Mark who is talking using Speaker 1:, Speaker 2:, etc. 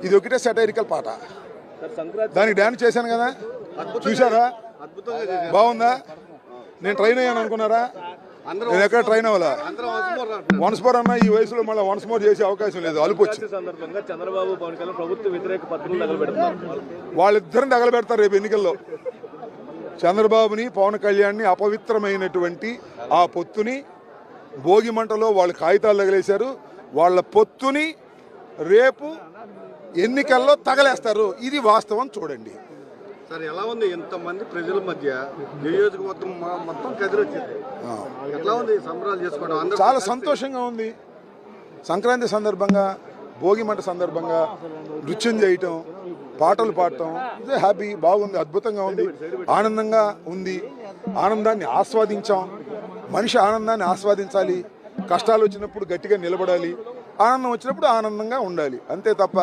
Speaker 1: ఇది ఒకటే సెటైరికల్ పాట. దానికి డాన్స్ చేశాను కదా, చూసారా? బాగుందా? నేను ట్రైన్ అయ్యాను అనుకున్నారా? నేను ఎక్కడ ట్రైన్ అవ్వాలా? వన్స్ మోర్ అన్న ఈ వయసులో మళ్ళీ వన్స్ మోర్ చేసే అవకాశం లేదు. అలుపు వచ్చి
Speaker 2: చంద్రబాబు పవన్ కళ్యాణ్ ప్రభుత్వ వ్యతిరేక పత్రికలు తగలబెడుతున్నారు.
Speaker 1: వాళ్ళిద్దరిని తగలబెడతారు రేపు ఎన్నికల్లో. చంద్రబాబుని పవన్ కళ్యాణ్ని అపవిత్రమైనటువంటి ఆ పొత్తుని భోగి మంటలో వాళ్ళు కాగితాలు తగిలేశారు. వాళ్ళ పొత్తుని రేపు ఎన్నికల్లో తగలేస్తారు. ఇది వాస్తవం. చూడండి
Speaker 3: సార్, ఎలా ఉంది ఇంతమంది ప్రజల మధ్య నియోజకవర్గం మొత్తం కదిరొచ్చింది. ఎలా ఉంది సంబరాలు చేసుకోవడం?
Speaker 1: చాలా సంతోషంగా ఉంది. సంక్రాంతి సందర్భంగా, భోగి మంట సందర్భంగా నృత్యం చేయటం, పాటలు పాడటం, ఇదే హ్యాపీ. బాగుంది, అద్భుతంగా ఉంది, ఆనందంగా ఉంది. ఆనందాన్ని ఆస్వాదించాం. మనిషి ఆనందాన్ని ఆస్వాదించాలి. కష్టాలు వచ్చినప్పుడు గట్టిగా నిలబడాలి, ఆనందం వచ్చినప్పుడు ఆనందంగా ఉండాలి. అంతే తప్ప